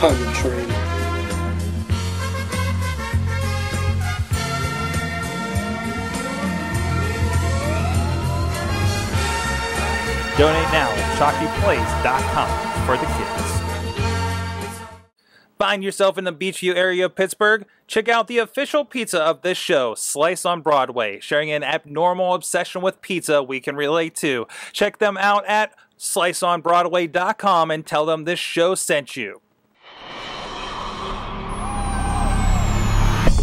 time in training. Donate now at chalkyplays.com for the kids. Find yourself in the Beachview area of Pittsburgh? Check out the official pizza of this show, Slice on Broadway, sharing an abnormal obsession with pizza we can relate to. Check them out at sliceonbroadway.com and tell them this show sent you.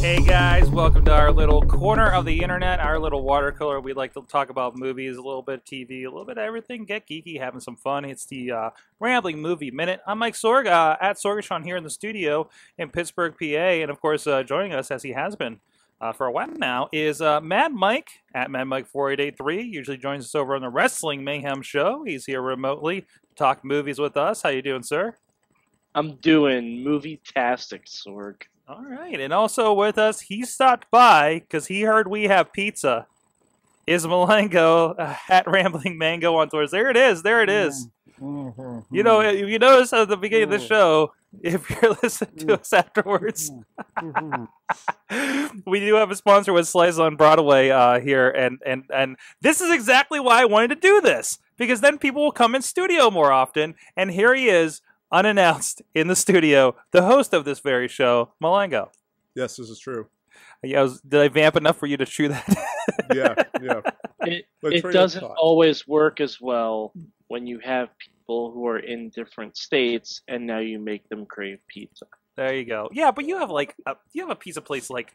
Hey guys, welcome to our little corner of the internet, our little water cooler. We like to talk about movies, a little bit of TV, a little bit of everything, get geeky, having some fun. It's the Rambling Movie Minute. I'm Mike Sorg, at Sorgatron here in the studio in Pittsburgh, PA. And of course, joining us, as he has been for a while now, is Mad Mike, at Mad Mike 4883. Usually joins us over on the Wrestling Mayhem show. He's here remotely to talk movies with us. How you doing, sir? I'm doing movie-tastic, Sorg. All right, and also with us, he stopped by because he heard we have pizza. Is Mulango at Rambling Mango on tours? There it is. There it is. You know, you notice at the beginning of the show, if you're listening to us afterwards, we do have a sponsor with Slice on Broadway here, and this is exactly why I wanted to do this, because then people will come in studio more often, and here he is, unannounced in the studio, the host of this very show, Mulango. Yes, this is true. Yeah, did I vamp enough for you to chew that? yeah. It doesn't always work as well when you have people who are in different states and now you make them crave pizza. There you go. Yeah, but you have a pizza place like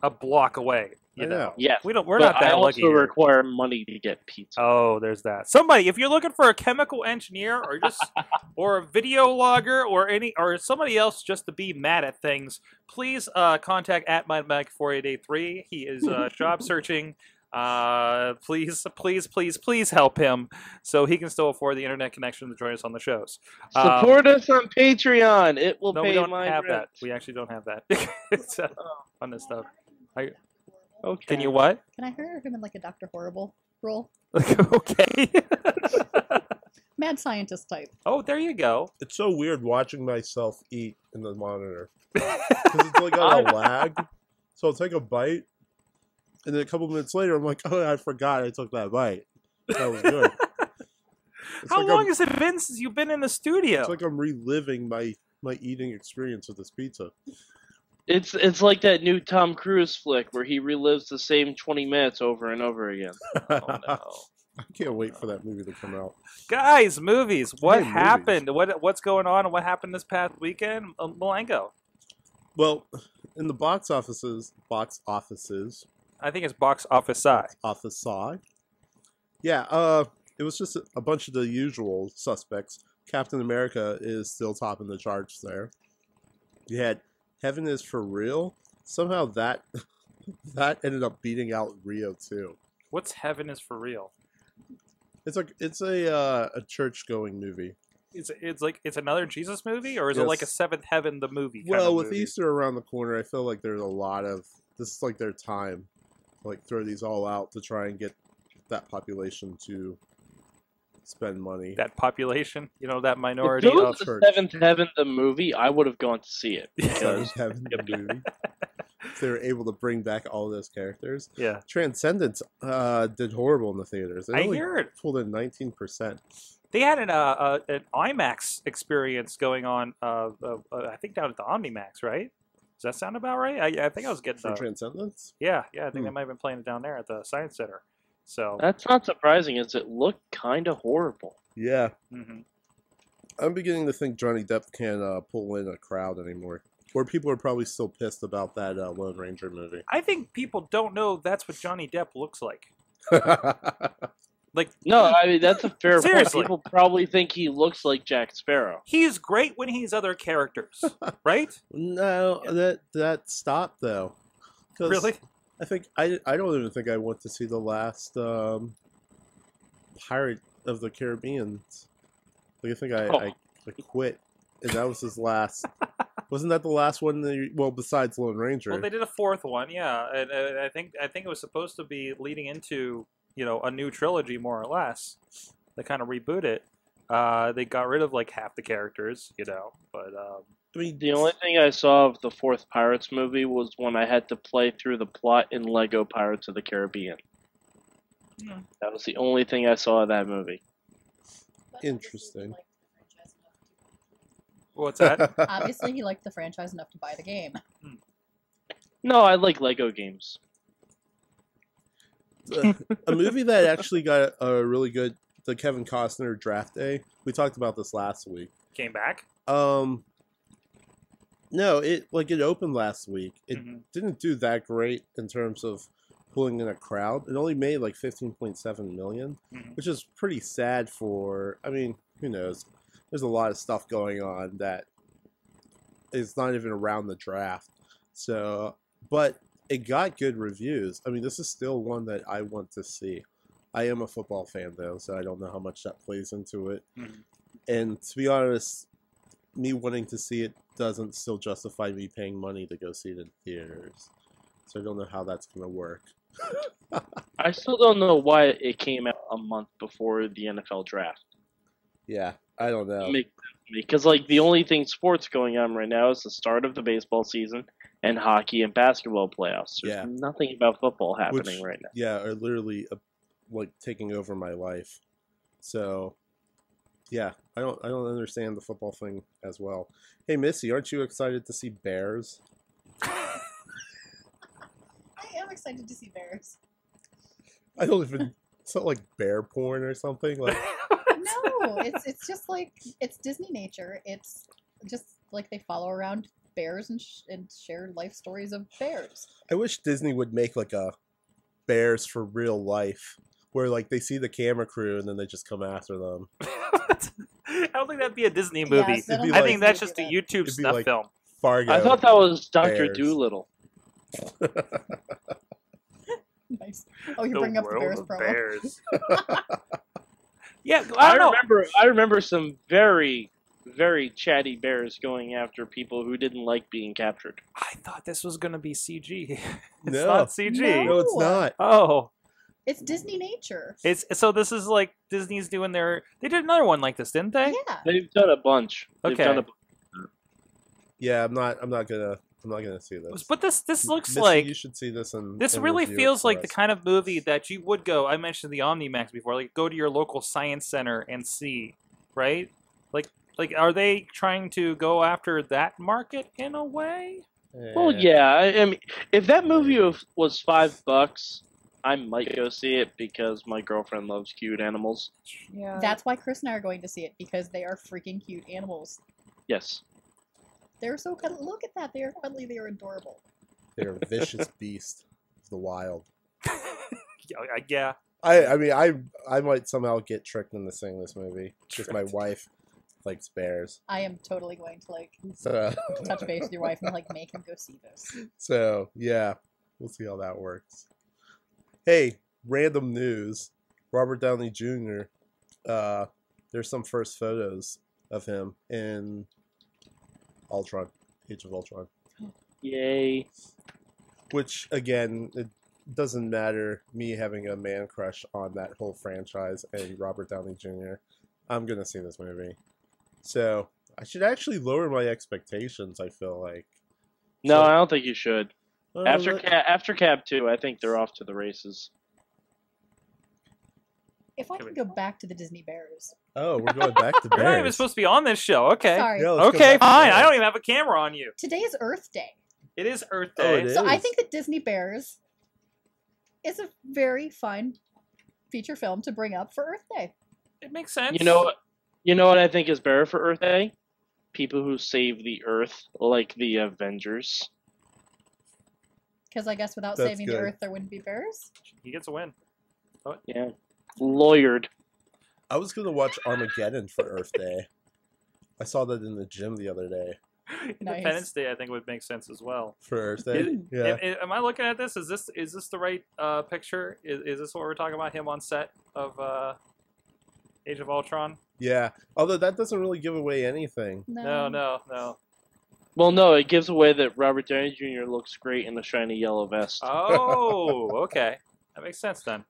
a block away. You know. Yeah. We're not that lucky. I also require money to get pizza. Oh, there's that. Somebody, if you're looking for a chemical engineer or just or a video logger or somebody else just to be mad at things, please contact at MadMike4883. He is job searching. Please help him so he can still afford the internet connection to join us on the shows. Support us on Patreon. It will pay my we don't have rent. that. We actually don't have that. It's on this stuff. Okay. Can you what? Can I hire him in like a Dr. Horrible role? Okay. Mad scientist type. Oh, there you go. It's so weird watching myself eat in the monitor. Because it's like on a lag. So I'll take a bite, and then a couple minutes later, I'm like, oh, I forgot I took that bite. That was good. How long has it been since you've been in the studio? It's like I'm reliving my eating experience with this pizza. It's like that new Tom Cruise flick where he relives the same 20 minutes over and over again. Oh, no. I can't wait for that movie to come out. Guys, movies. What Hey, happened? What's going on and what happened this past weekend? Mulango. Well, in the box offices, I think it's box office side. office side. Yeah, it was just a bunch of the usual suspects. Captain America is still topping the charts there. You had Heaven is for Real. Somehow that ended up beating out Rio too. What's Heaven is for Real? It's a church going movie. It's another Jesus movie, or is it like a Seventh Heaven the movie? Well, with movie? Easter around the corner, I feel like there's a lot of this is like their time, like throw these all out to try and get that population to spend money. That population, that minority if it of was the church. Seventh Heaven, the movie, I would have gone to see it. Because Heaven the movie. If they were able to bring back all those characters. Yeah. Transcendence did horrible in the theaters. They only hear it. pulled in 19%. They had an IMAX experience going on. I think down at the OmniMax, right? Does that sound about right? I think I was getting For Transcendence? Yeah. I think they might have been playing it down there at the Science Center. So that's not surprising, as it looked kind of horrible. Yeah. Mm-hmm. I'm beginning to think Johnny Depp can't pull in a crowd anymore. Or people are probably still pissed about that Lone Ranger movie. I think people don't know that's what Johnny Depp looks like. No, I mean, that's a fair Seriously. point. People probably think he looks like Jack Sparrow. He's great when he's other characters, right? No, that stopped though. Really? I think I don't even think I went to see the last Pirate of the Caribbean. Like I think I quit, and that was his last. Wasn't that the last one? Well, besides Lone Ranger. Well, they did a fourth one, yeah, and I think it was supposed to be leading into a new trilogy, more or less. They kind of reboot it. They got rid of like half the characters, but I mean, The only thing I saw of the fourth Pirates movie was when I had to play through the plot in Lego Pirates of the Caribbean. Hmm. That was the only thing I saw of that movie. Interesting. What's that? Obviously, he liked the franchise enough to buy the game. No, I like Lego games. A movie that actually got a really good, the Kevin Costner Draft Day. We talked about this last week. Came back? No, it opened last week. It Mhm. didn't do that great in terms of pulling in a crowd. It only made like 15.7 million, Mhm. which is pretty sad for. I mean, who knows? There's a lot of stuff going on that is not even around the draft. So, but it got good reviews. I mean, this is still one that I want to see. I am a football fan though, so I don't know how much that plays into it. Mhm. And to be honest, me wanting to see it doesn't still justify me paying money to go see it in theaters. So I don't know how that's going to work. I still don't know why it came out a month before the NFL draft. Yeah, I don't know. Because like the only thing sports going on right now is the start of the baseball season and hockey and basketball playoffs. There's Yeah. nothing about football happening Which, right now. yeah, are literally like taking over my life. So, yeah, I don't understand the football thing as well. Hey, Missy, aren't you excited to see Bears? I am excited to see bears. I don't even. It's not like bear porn or something. Like, No, it's just like it's Disney nature. It's just like they follow around bears and share life stories of bears. I wish Disney would make like a Bears for real life, where like they see the camera crew and then they just come after them. I don't think that'd be a Disney movie. Yes, I don't It'd be I like- think that's Disney just would a do YouTube It'd be snuff like- film. Fargo. I thought that was Dr. Bears. Doolittle. that. Nice. Oh, you're bringing up the bears of promo. Bears. Yeah, I don't know. I remember some very, very chatty bears going after people who didn't like being captured. I thought this was going to be CG. It's No. not CG. No, it's not. Oh, It's Disney nature. it's so this is like Disney's doing their. They did another one like this, didn't they? Yeah. They've done a bunch. They've Okay. done a Yeah, I'm not gonna see this. But this looks Missy, like you should see this. this and really review it feels for like the us. kind of movie that you would go. I mentioned the OmniMax before. Like go to your local science center and see, right? Like are they trying to go after that market in a way? Well, yeah. I mean, if that movie was $5, I might go see it because my girlfriend loves cute animals. Yeah. That's why Chris and I are going to see it because they are freaking cute animals. Yes. They're so cuddly. Look at that. They are cuddly. They are adorable. They're a vicious beast of the wild. Yeah. I mean, I might somehow get tricked into seeing this movie because my wife likes bears. I am totally going to like So, touch base with your wife and like make him go see this. so yeah, we'll see how that works. Hey, random news: Robert Downey Jr. There's some first photos of him in Ultron, Age of Ultron. Yay. Which again, it doesn't matter me having a man crush on that whole franchise and Robert Downey Jr. I'm gonna see this movie, so I should actually lower my expectations. I feel like No, So- I don't think you should. Uh, After Cab 2, I think they're off to the races. If I can go back to the Disney Bears. Oh, we're going back to We're not even Bears. supposed to be on this show. Okay. Sorry. Yeah, let's go Okay, back to fine. Bears. I don't even have a camera on you. Today is Earth Day. It is Earth Oh, Day. it is. So I think that Disney Bears is a very fun feature film to bring up for Earth Day. It makes sense. You know what I think is better for Earth Day? People who save the Earth, like the Avengers. Because I guess without That's saving good. the Earth, there wouldn't be bears. He gets a win. Yeah. Lawyered. I was gonna watch Armageddon for Earth Day. I saw that in the gym the other day Independence Day, I think, would make sense as well. for Earth Day. Yeah. Am I looking at this? Is this the right picture? Is this what we're talking about? Him on set of Age of Ultron? Yeah. Although that doesn't really give away anything. No. Well, no, it gives away that Robert Downey Jr. looks great in the shiny yellow vest. Oh, okay. That makes sense then.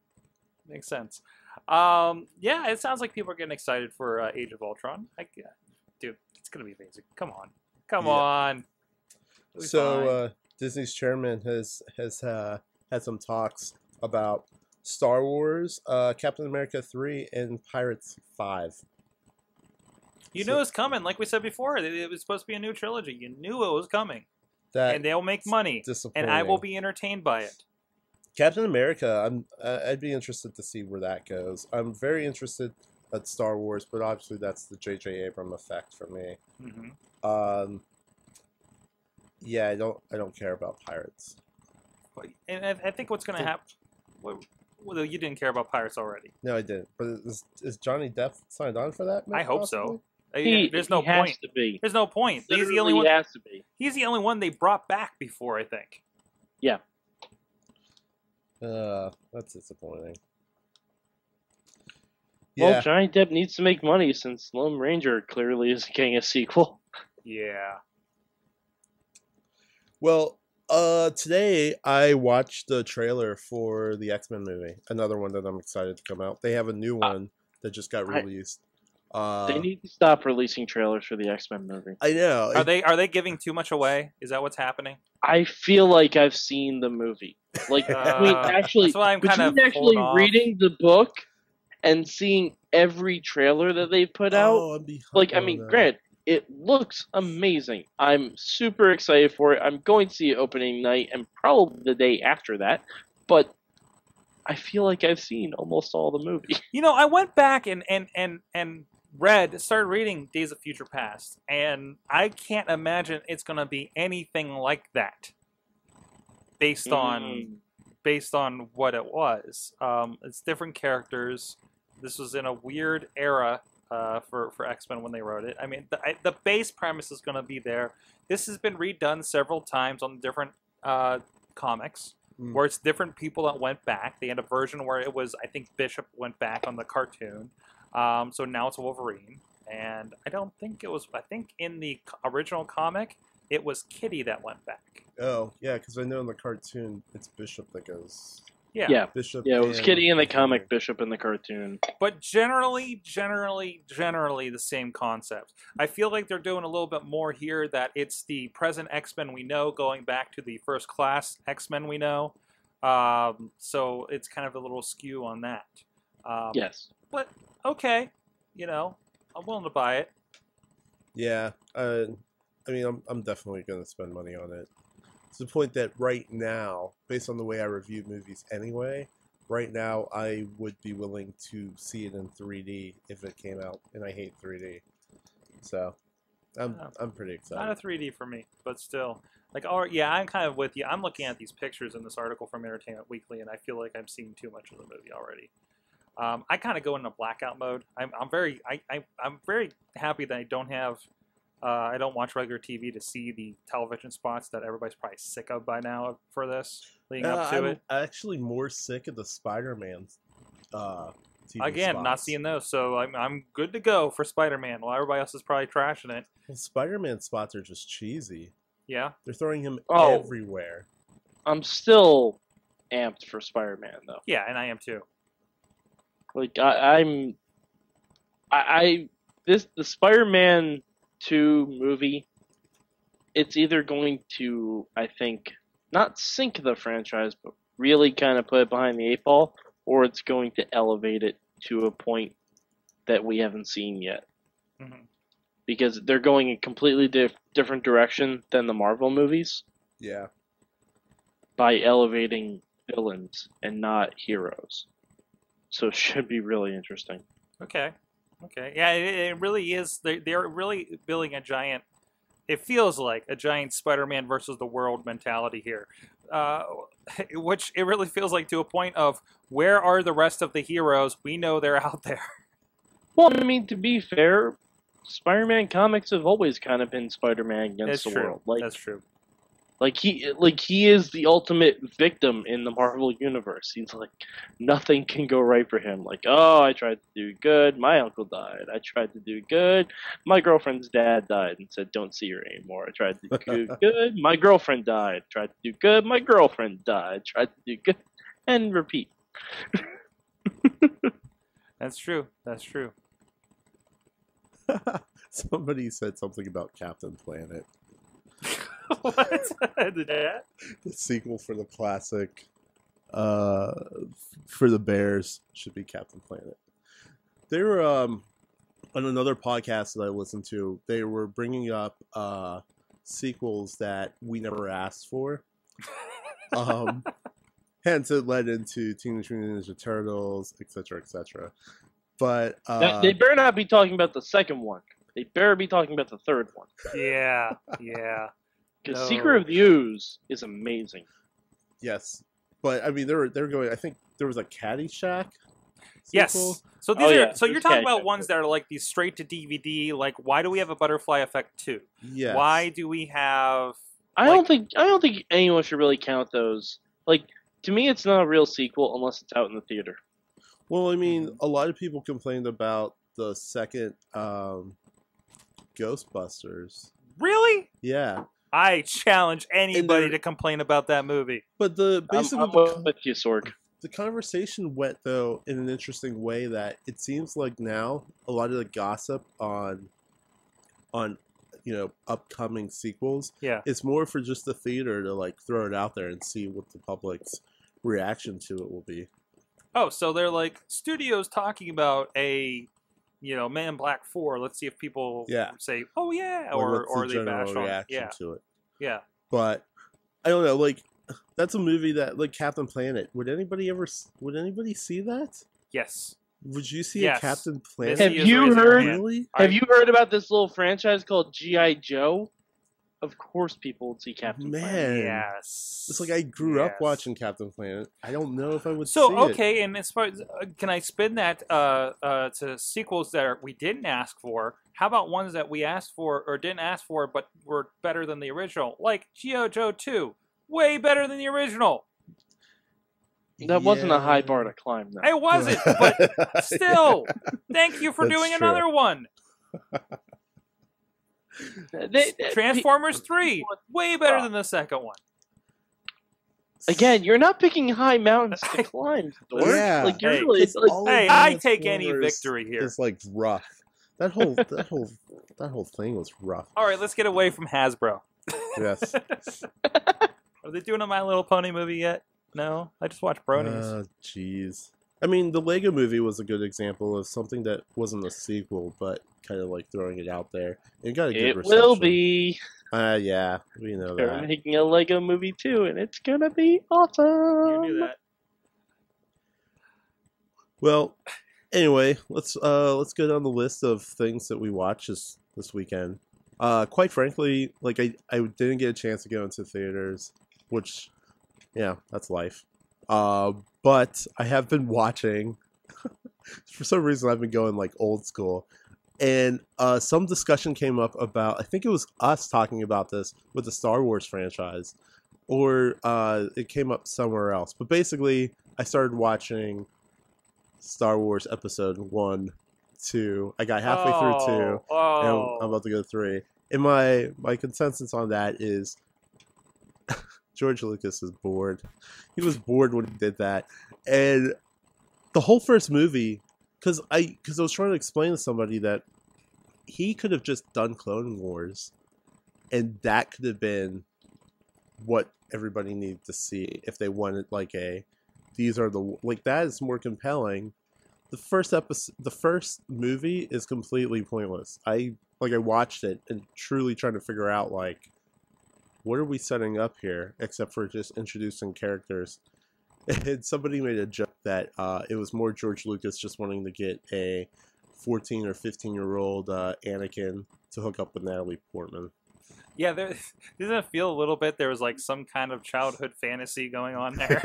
Makes sense. Yeah, it sounds like people are getting excited for Age of Ultron. Dude, it's gonna be amazing. Come on. Come Yeah. on. It'll be fine. Disney's chairman has had some talks about Star Wars, Captain America 3, and Pirates 5. You knew it was coming, like we said before. It was supposed to be a new trilogy. You knew it was coming. And they'll make money. And I will be entertained by it. Captain America, I'd be interested to see where that goes. I'm very interested at Star Wars, but obviously that's the J.J. Abrams effect for me. Mm-hmm. Yeah, I don't care about Pirates. And I think what's going to happen... Well, you didn't care about Pirates already. No, I didn't. But is Johnny Depp signed on for that? I hope so. There's no point. To be. There's no point. He's the only one. He has to be. He's the only one they brought back before, I think. Yeah. That's disappointing. Well, yeah. Johnny Depp needs to make money since Lone Ranger clearly isn't getting a sequel. Yeah. Well, today I watched the trailer for the X-Men movie. Another one that I'm excited to come out. They have a new one that just got released. They need to stop releasing trailers for the X-Men movie. I know. Are they giving too much away? Is that what's happening? I feel like I've seen the movie. Like actually, that's why I'm kind of actually reading the book and seeing every trailer that they've put out. Like, I mean, granted, it looks amazing. I'm super excited for it. I'm going to see it opening night and probably the day after that. But I feel like I've seen almost all the movie. You know, I went back and started reading Days of Future Past, and I can't imagine it's going to be anything like that based on what it was. It's different characters. This was in a weird era for X-Men when they wrote it. I mean, the base premise is going to be there. This has been redone several times on different comics, where it's different people that went back. They had a version where it was, I think, Bishop went back on the cartoon. So now it's Wolverine. And I don't think it was... I think in the original comic, it was Kitty that went back. Oh, yeah, because I know in the cartoon, it's Bishop that goes... Yeah. Bishop. Yeah, it was Kitty in the comic, Bishop in the cartoon. But generally the same concept. I feel like they're doing a little bit more here, that it's the present X-Men we know going back to the first class X-Men we know. So it's kind of a little skew on that. Yes. But, okay. You know, I'm willing to buy it. Yeah. I mean, I'm definitely going to spend money on it. To the point that right now, based on the way I review movies anyway, right now I would be willing to see it in 3D if it came out, and I hate 3D. So, I'm pretty excited. Not a 3D for me, but still. Like, yeah, I'm kind of with you. I'm looking at these pictures in this article from Entertainment Weekly, and I feel like I'm seeing too much of the movie already. I kind of go into blackout mode. I'm very happy that I don't watch regular TV to see the television spots that everybody's probably sick of by now for this leading up to it. I'm actually more sick of the Spider-Man TV Again, spots. not seeing those, so I'm good to go for Spider-Man, while everybody else is probably trashing it. Well, Spider-Man spots are just cheesy. Yeah? They're throwing him everywhere. I'm still amped for Spider-Man, though. Yeah, and I am too. Like, the Spider-Man 2 movie, it's either going to, I think, not sink the franchise, but really kind of put it behind the 8 ball, or it's going to elevate it to a point that we haven't seen yet. Mm-hmm. Because they're going a completely different direction than the Marvel movies. Yeah. By elevating villains and not heroes. So it should be really interesting. Okay. Yeah, it really is. They're really building a giant... It feels like a giant Spider-Man versus the world mentality here. Which it really feels like to a point of, where are the rest of the heroes? We know they're out there. Well, I mean, to be fair, Spider-Man comics have always kind of been Spider-Man against the world. Like, that's true. Like he is the ultimate victim in the Marvel universe. He's like, nothing can go right for him. Like, oh, I tried to do good, my uncle died. I tried to do good, my girlfriend's dad died and said, don't see her anymore. I tried to do good, my girlfriend died. Tried to do good, my girlfriend died. Tried to do good, and repeat. That's true. Somebody said something about Captain Planet. What? Yeah. The sequel for the classic, for the Bears should be Captain Planet. They were on another podcast that I listened to. They were bringing up sequels that we never asked for. Hence, it led into Teenage Mutant Ninja Turtles, etc., etc. But They better not be talking about the second one. They better be talking about the third one. Yeah. Because No. Secret of the Ooze is amazing. yes, but I mean, they're going. I think there was a Caddyshack sequel. Yes. So these Oh, are yeah, so you're there's talking Caddyshack about ones that are like these straight to DVD. Like, why do we have a Butterfly Effect 2? Yes. Why do we have? I don't think anyone should really count those. Like, to me, it's not a real sequel unless it's out in the theater. Well, I mean, a lot of people complained about the second Ghostbusters. Really? Yeah, I challenge anybody there- to complain about that movie. but the basically I'm with you, Sorg. the conversation went though in an interesting way that it seems like now a lot of the gossip on upcoming sequels Yeah. is more for just the theater to like throw it out there and see what the public's reaction to it will be. Oh, so they're like studios talking about a, Men in Black 4. Let's see if people Yeah. say, "Oh yeah," Like, or what's the they bash general on it. reaction Yeah. to it. Yeah. But I don't know, like that's a movie that like Captain Planet. Would anybody see that? Yes. Would you see Yes. a Captain Planet? Missy Have is you raising her heard- hand. Really? Have you heard about this little franchise called G.I. Joe? Of course people would see Captain Planet. Man, Yes. it's like I grew up Yes. watching Captain Planet. I don't know if I would So see okay, and as far as can I spin that to sequels that we didn't ask for? How about ones that we asked for or didn't ask for, but were better than the original, like G.I. Joe 2, way better than the original. it. That wasn't a high Yeah. bar to climb, though. It wasn't, but still, thank you for That's doing true. another one. Transformers 3, way better than the second one. Again, you're not picking high mountains to climb, Dork. Yeah. Like, you're Hey, really... It's Like, all of Hey, the I take any Transformers victory here. It's like rough. That whole thing was rough. All right, let's get away from Hasbro. Yes. Are they doing a My Little Pony movie yet? No, I just watched Bronies. Jeez. I mean, the Lego Movie was a good example of something that wasn't a sequel, but kind of like throwing it out there. It got a good it reception. will be. Yeah, we know They're that. making a Lego movie too, and it's gonna be awesome. You knew that. Well, anyway, let's go down the list of things that we watched this weekend. Quite frankly, like I didn't get a chance to go into theaters, which, yeah, that's life. But I have been watching. For some reason, I've been going like old school, and some discussion came up about. I think it was us talking about this with the Star Wars franchise, or it came up somewhere else. But basically, I started watching Star Wars Episode 1, 2. I got halfway through 2, and Oh. I'm about to go 3. And my consensus on that is George Lucas is bored. He was bored when he did that. And the whole first movie, because I was trying to explain to somebody that he could have just done Clone Wars, and that could have been what everybody needed to see if they wanted like that is more compelling. The first movie is completely pointless. I watched it and truly trying to figure out like, what are we setting up here except for just introducing characters. And somebody made a joke that it was more George Lucas just wanting to get a 14 or 15-year-old Anakin to hook up with Natalie Portman. Yeah, doesn't it feel a little bit there was like some kind of childhood fantasy going on there?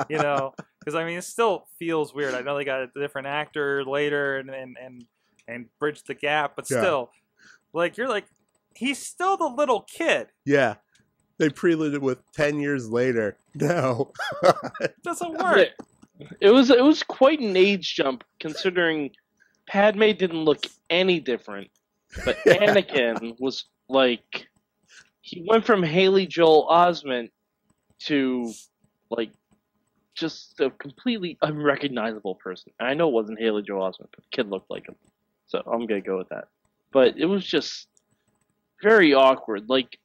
You know, because I mean, it still feels weird. I know they got a different actor later and bridged the gap, but Yeah. still, like you're like, he's still the little kid. Yeah. They preluded with 10 years later. No. It doesn't work. It was quite an age jump considering Padme didn't look any different, but Anakin was like, he went from Haley Joel Osment to like just a completely unrecognizable person. And I know it wasn't Haley Joel Osment, but the kid looked like him, so I'm gonna go with that. But it was just very awkward. Like,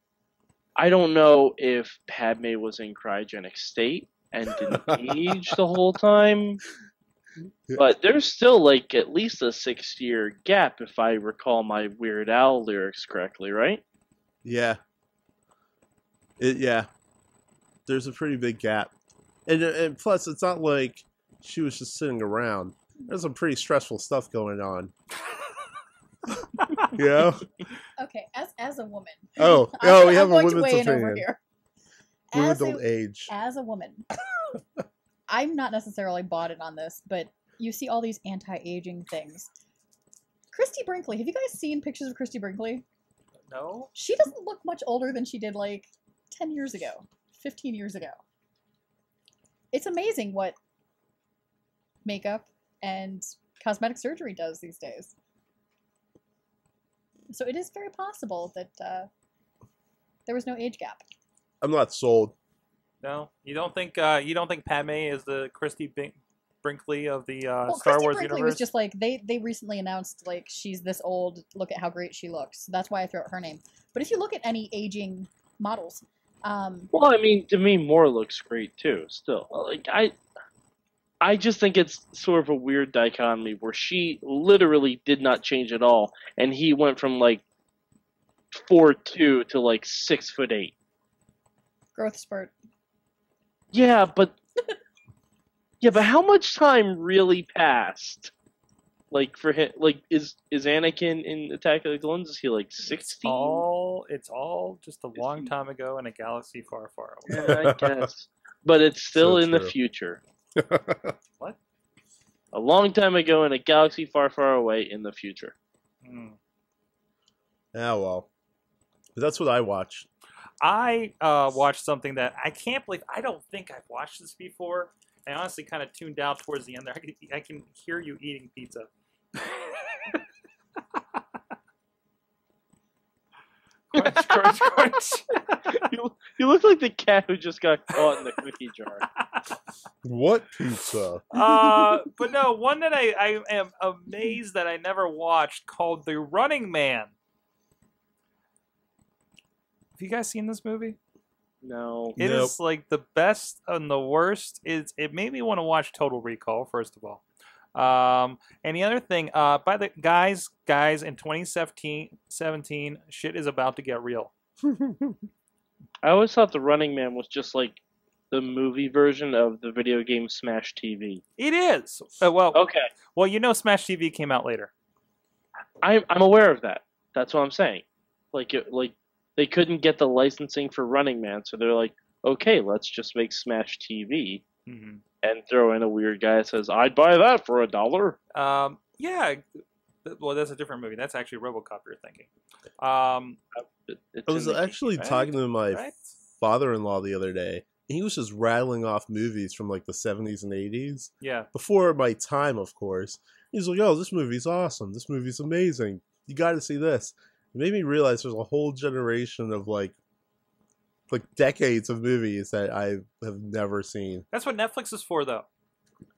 I don't know if Padme was in cryogenic state and didn't age the whole time, but there's still like at least a 6-year gap if I recall my Weird Al lyrics correctly, right? Yeah. Yeah. There's a pretty big gap. And plus, it's not like she was just sitting around. There's some pretty stressful stuff going on. Yeah. Okay, as a woman. Oh, we have a I'm going to women's weigh in over opinion. here. Women As a, don't age. as a woman, I'm not necessarily bought in on this, but you see all these anti-aging things. Christy Brinkley, have you guys seen pictures of Christy Brinkley? No. She doesn't look much older than she did like 10 years ago, 15 years ago. It's amazing what makeup and cosmetic surgery does these days. So it is very possible that there was no age gap. I'm not sold. No, you don't think Padme is the Christy Brinkley of the Well, Star Christy Wars Brinkley universe? was just like they recently announced like she's this old. Look at how great she looks. That's why I throw out her name. But if you look at any aging models, Well, I mean, Demi Moore looks great too. Still, like I just think it's sort of a weird dichotomy where she literally did not change at all, and he went from like 4'2" to like 6'8". growth spurt. Yeah, but how much time really passed? Like for him, like is Anakin in Attack of the Clones? Is he like 16? It's all just a long time ago in a galaxy far, far away. Yeah, I guess, but it's still So in the true. future. What? A long time ago in a galaxy far, far away in the future. Hmm. Well. But that's what I watch. I watched something that I can't believe. I don't think I've watched this before. I honestly kind of tuned out towards the end there. I can hear you eating pizza. Crunch, crunch, crunch. You look like the cat who just got caught in the cookie jar. What pizza? But no, one that I am amazed that I never watched called The Running Man. Have you guys seen this movie? No. It Nope. is like the best and the worst. It made me want to watch Total Recall, first of all. And the other thing, by the guys, in 2017, shit is about to get real. I always thought The Running Man was just like the movie version of the video game Smash TV. It is. Well, Okay. you know, Smash TV came out later. I'm aware of that. That's what I'm saying. Like they couldn't get the licensing for Running Man, so they're like, okay, let's just make Smash TV Mm-hmm. and throw in a weird guy that says, I'd buy that for $1. Yeah. Well, that's a different movie. That's actually RoboCop you're thinking. It's I was in the actually game, right? talking to my Right? father-in-law the other day. And he was just rattling off movies from like the 70s and 80s. Yeah. Before my time, of course. He's like, oh, this movie's awesome. This movie's amazing. You got to see this. It made me realize there's a whole generation of like decades of movies that I have never seen. That's what Netflix is for, though.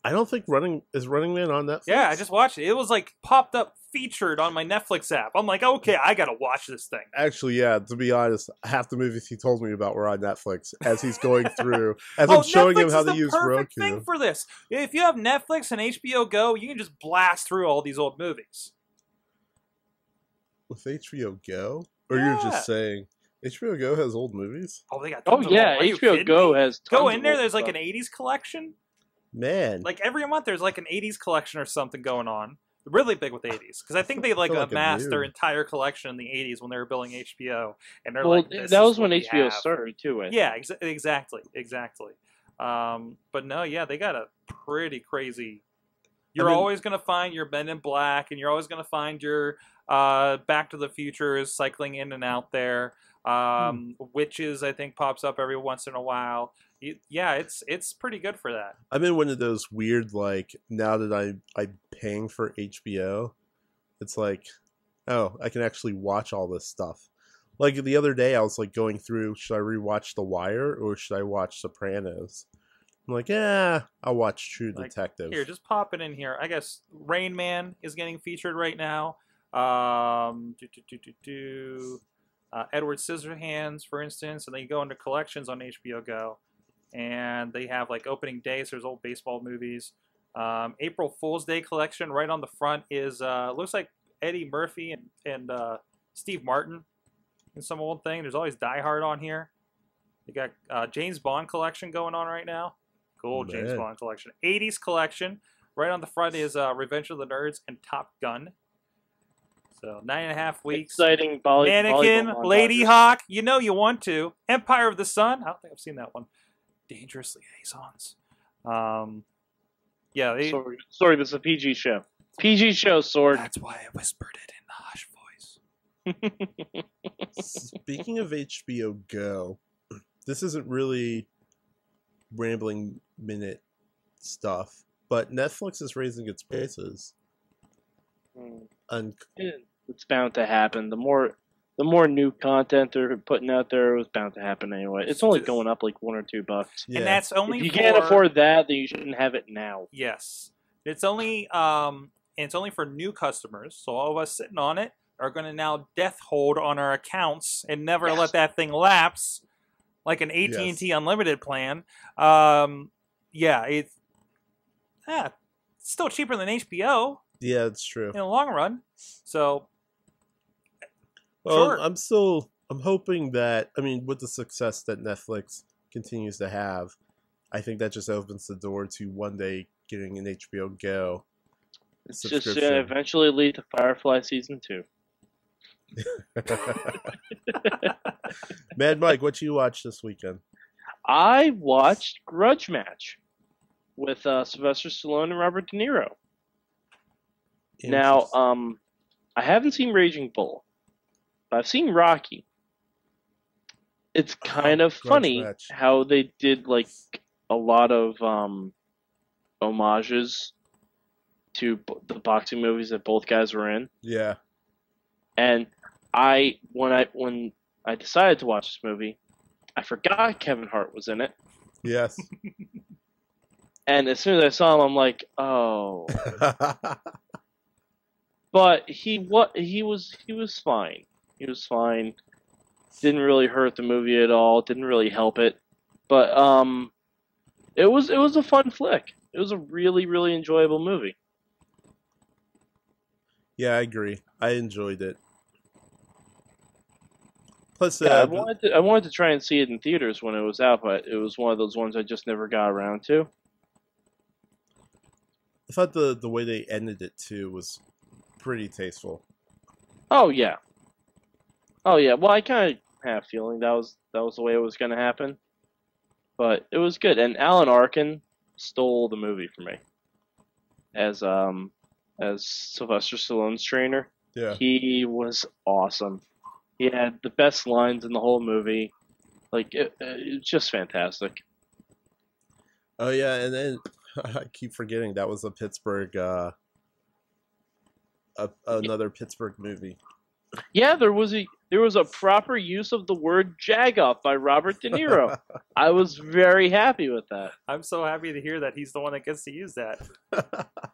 I don't think Running Man on Netflix? Yeah, I just watched it. It was like popped up featured on my Netflix app. I'm like, okay, I gotta watch this thing. Actually, yeah, to be honest, half the movies he told me about were on Netflix as he's going through, as I'm showing Netflix him how is to the use perfect Roku. thing for this. If you have Netflix and HBO Go, you can just blast through all these old movies. With HBO Go? Or Yeah. you're just saying HBO Go has old movies? Oh, they got Oh tons of yeah, them. Are you HBO kidding Go me? has Go tons in of there. old There's like stuff. an '80s collection. Man. Like every month, there's like an '80s collection or something going on. Really big with the '80s because I think they like I feel like a amassed their noob. entire collection in the '80s when they were building HBO, and they're Well, like, this that is was when what we HBO have. started too. I think. Yeah, exactly. But no, yeah, they got a pretty crazy. You're I mean- always gonna find your Men in Black, and you're always gonna find your Back to the Future is cycling in and out there. Witches, I think, pops up every once in a while. Yeah, it's pretty good for that. I'm in one of those weird, like, now that I'm paying for HBO, it's like, oh, I can actually watch all this stuff. Like, the other day, I was, like, going through, should I rewatch The Wire or should I watch Sopranos? I'm like, I'll watch True Like, Detective. Here, just pop it in here. I guess Rain Man is getting featured right now. Edward Scissorhands, for instance, and then you go into collections on HBO Go, and they have like opening day. So there's old baseball movies. April Fool's Day collection. Right on the front is looks like Eddie Murphy and Steve Martin in some old thing. There's always Die Hard on here. You got James Bond collection going on right now. Cool, Man. James Bond collection. 80s collection. Right on the front is Revenge of the Nerds and Top Gun. So 9.5 weeks. Exciting Mannequin, volleyball Lady montages. Hawk. You know you want to. Empire of the Sun. I don't think I've seen that one. Dangerous Liaisons. Yeah, Sorry, this is a PG show. PG show, Sorg. that's why I whispered it in the hush voice. Speaking of HBO Go, this isn't really rambling minute stuff, but Netflix is raising its prices. And It's bound to happen. The more new content they're putting out there, it was bound to happen anyway. It's only going up like $1 or $2. yeah, And that's only If you for, can't afford that, then you shouldn't have it now. Yes, it's only for new customers. So all of us sitting on it are going to now death hold on our accounts and never Yes. let that thing lapse, like an AT&T Yes. unlimited plan. Yeah, it's still cheaper than HBO yeah, it's true. in the long run. So Well, sure. I'm hoping that, I mean, with the success that Netflix continues to have, I think that just opens the door to one day getting an HBO Go It's just going subscription. to eventually lead to Firefly Season 2. Mad Mike, what you watch this weekend? I watched Grudge Match with Sylvester Stallone and Robert De Niro. Now, I haven't seen Raging Bull, but I've seen Rocky. It's kind of Grudge funny Match. how they did like a lot of homages to the boxing movies that both guys were in. Yeah. And when I decided to watch this movie, I forgot Kevin Hart was in it. Yes. And as soon as I saw him, I'm like, oh. But he was fine. He was fine. Didn't really hurt the movie at all. Didn't really help it. But it was a fun flick. It was a really, really enjoyable movie. Yeah, I agree. I enjoyed it. Plus, Yeah, I wanted to try and see it in theaters when it was out, but it was one of those ones I just never got around to. I thought the way they ended it too was pretty tasteful. Oh yeah. Well, I kind of had a feeling that was the way it was going to happen, but it was good. And Alan Arkin stole the movie for me as Sylvester Stallone's trainer. Yeah. He was awesome. He had the best lines in the whole movie. Like it's just fantastic. Oh yeah, and then I keep forgetting that was a Pittsburgh, another Pittsburgh movie. Yeah, there was a proper use of the word jagoff by Robert De Niro. I was very happy with that. I'm so happy to hear that he's the one that gets to use that.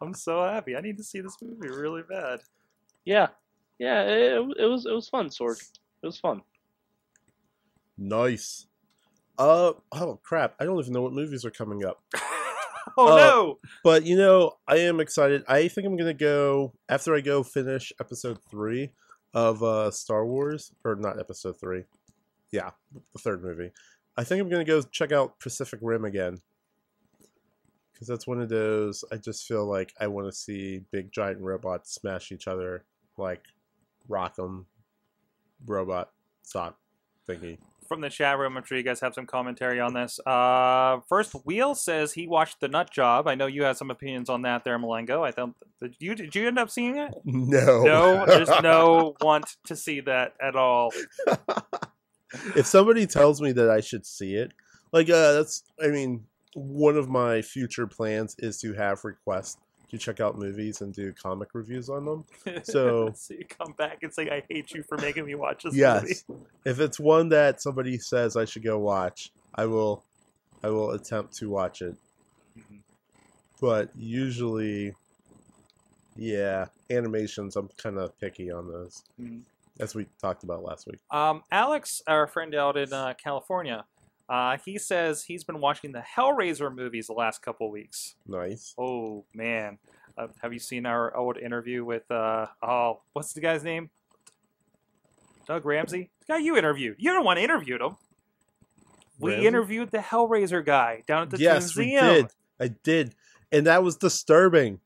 I'm so happy. I need to see this movie really bad. Yeah, it was fun, Sorg. It was fun. Nice. Oh crap! I don't even know what movies are coming up. Oh no! But I am excited. I think I'm gonna go after I go finish episode 3 of Star Wars, or not episode 3. Yeah, the third movie. I think I'm gonna go check out Pacific Rim again, because that's one of those I just feel like I want to see big giant robots smash each other like Rock'em robot sock thingy. From the chat room, I'm sure you guys have some commentary on this. First, Wheel says he watched The Nut Job. I know you had some opinions on that there, Mulango. Did you end up seeing it? No. No, there's no want to see that at all. If somebody tells me that I should see it, one of my future plans is to have requests to check out movies and do comic reviews on them. So you come back and say, I hate you for making me watch this movie. yes, if it's one that somebody says I should go watch, I will attempt to watch it. Mhm. But usually, yeah, animations, I'm kind of picky on those. Mhm. as we talked about last week. Alex, our friend out in California, he says he's been watching the Hellraiser movies the last couple weeks. Nice. Oh, man. Have you seen our old interview with, what's the guy's name? Doug Ramsey? The guy you interviewed. You don't want to interview him. We Ramsey? interviewed the Hellraiser guy down at the Yes, we museum. did. I did. And that was disturbing.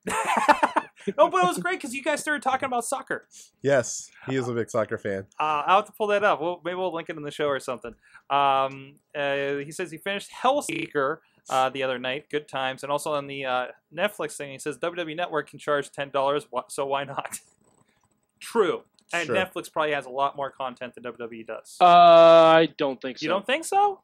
No, but it was great because you guys started talking about soccer. Yes, he is a big soccer fan. I'll have to pull that up. Maybe we'll link it in the show or something. He says he finished Hellseeker the other night. Good times. And also on the Netflix thing, he says WWE Network can charge $10, so why not? True. And Sure. Netflix probably has a lot more content than WWE does. I don't think so. You don't think so?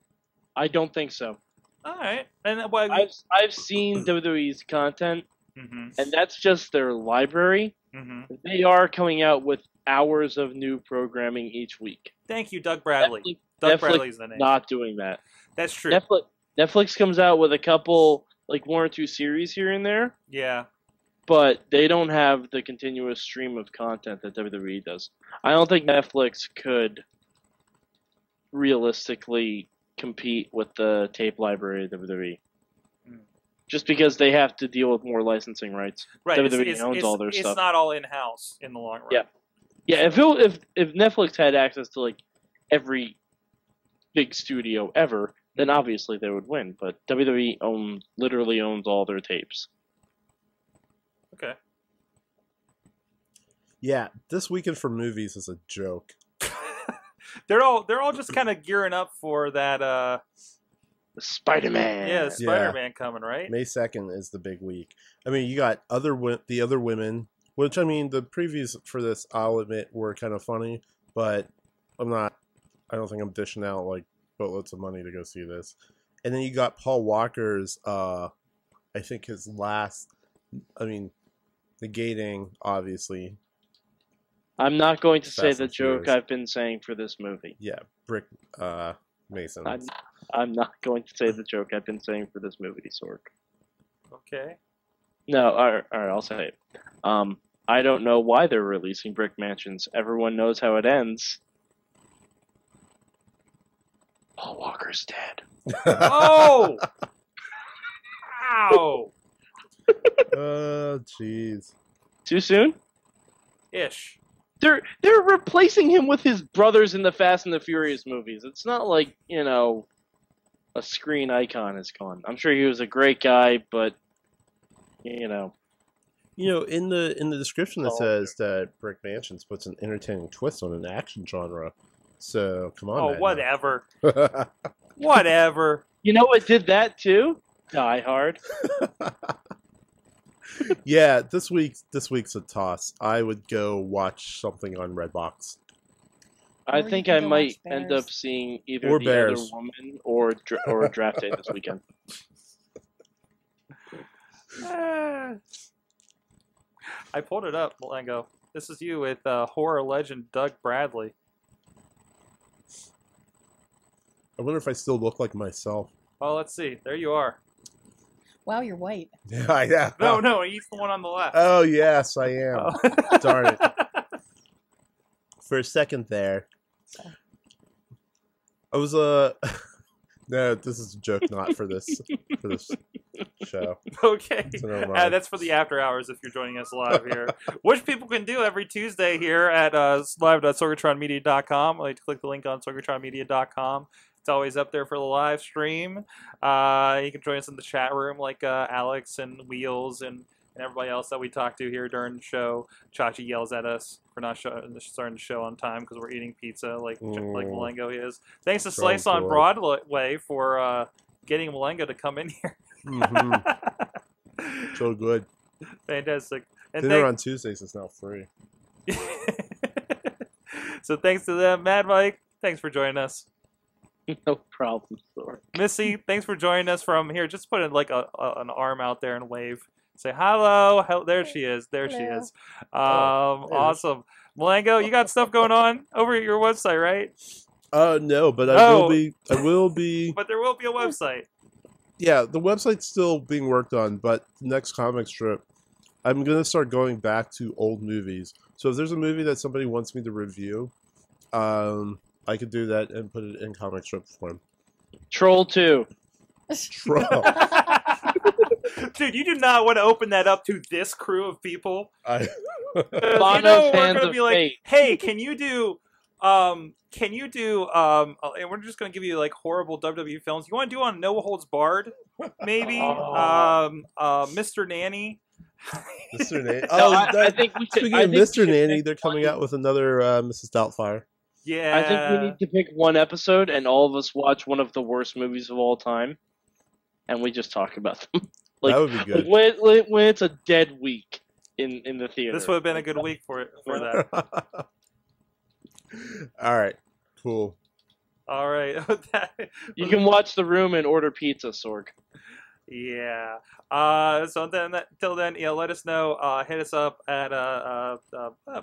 I don't think so. All right. And well, I've seen WWE's content, mm-hmm, and that's just their library. mm-hmm. They are coming out with hours of new programming each week. Thank you, Doug Bradley. Doug Bradley's the name. Not doing that. That's true. Netflix comes out with a couple, like 1 or 2 series here and there, Yeah. but they don't have the continuous stream of content that WWE does. I don't think Netflix could realistically compete with the tape library of WWE. Mm. Just because they have to deal with more licensing rights. Right. WWE owns all their it's stuff. It's not all in-house in the long run. Yeah. Yeah, if Netflix had access to like every big studio ever, then obviously they would win. But WWE literally owns all their tapes. Okay. Yeah, this weekend for movies is a joke. They're all just kind of gearing up for that. Spider-Man. Yeah, Spider-Man coming, right? May 2nd is the big week. I mean, you got the other women, which I mean, the previews for this, I'll admit, were kind of funny, but I don't think I'm dishing out like boatloads of money to go see this. And then you got Paul Walker's, I think his last, negating, obviously. I'm not going to say Fast the and joke Furious. I've been saying for this movie. Yeah, Brick Mason. I'm not going to say the joke I've been saying for this movie, Sorg. Okay. No, all right, I'll say it. I don't know why they're releasing Brick Mansions. Everyone knows how it ends. Paul Walker's dead. Oh! Ow! Oh, jeez. Too soon? Ish. They're replacing him with his brothers in the Fast and the Furious movies. It's not like, a screen icon is gone. I'm sure he was a great guy, but In the description it says that Brick Mansions puts an entertaining twist on an action genre. So come on. Oh, man. whatever. Whatever. you know what did that too? Die Hard. Yeah, this week's a toss. I would go watch something on Redbox. I Or you think can I go might watch end Bears. up seeing either Or The Bears. Other Woman or Draft Day this weekend. I pulled it up, Mulango. This is you with horror legend Doug Bradley. I wonder if I still look like myself. Oh, let's see. There you are. Wow, you're white. Yeah. No, he's the one on the left. Oh yes, I am. Oh. Darn it. For a second there, I was no, this is a joke, not for this show. Okay. So never mind. That's for the after hours if you're joining us live here, which people can do every Tuesday here at live.sorgatronmedia.com. Like to click the link on sorgatronmedia.com. It's always up there for the live stream. You can join us in the chat room like Alex and Wheels and everybody else that we talk to here during the show. Chachi yells at us for not starting the show on time because we're eating pizza like Mulango is. Thanks to Slice on good. Broadway for getting Mulango to come in here. Mm-hmm. So good. Fantastic. And Dinner on Tuesdays is now free. So thanks to them. Mad Mike, thanks for joining us. No problem, Sorg. Missy, thanks for joining us from here. Just put in like an arm out there and wave. Say hello. There she is. There she Hello. is. Oh, there. Awesome. Mulango, you got stuff going on over at your website, right? No, but I Oh. will be. But there will be a website. Yeah, the website's still being worked on, but the next comic strip, I'm gonna start going back to old movies. So if there's a movie that somebody wants me to review, I could do that and put it in comic strip form. Troll 2. Troll. Dude, you do not want to open that up to this crew of people. I, You Bono's know, we're Hands gonna of be like, Fate. hey, can you do, and we're just gonna give you like horrible WWE films. You want to do on No Holds Barred, maybe? Oh. Mr. Nanny. Mr. Nanny. No, Oh, I think we should. speaking I of think we Mr. should Nanny, pick they're coming one- out with another Mrs. Doubtfire. Yeah. I think we need to pick one episode and all of us watch one of the worst movies of all time, and we just talk about them. That would be good. When it's a dead week in the theater. This would have been a good week for that. All right, cool. All right. You can watch The Room and order pizza, Sorg. Yeah. So then, till then, let us know. Hit us up at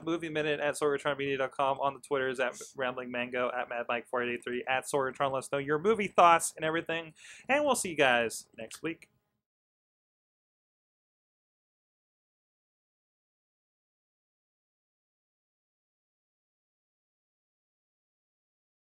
Movie Minute at sorgatronmedia.com, on the Twitters at Rambling Mango, at MadMike4883, at Sorgatron. Let us know your movie thoughts and everything, and we'll see you guys next week.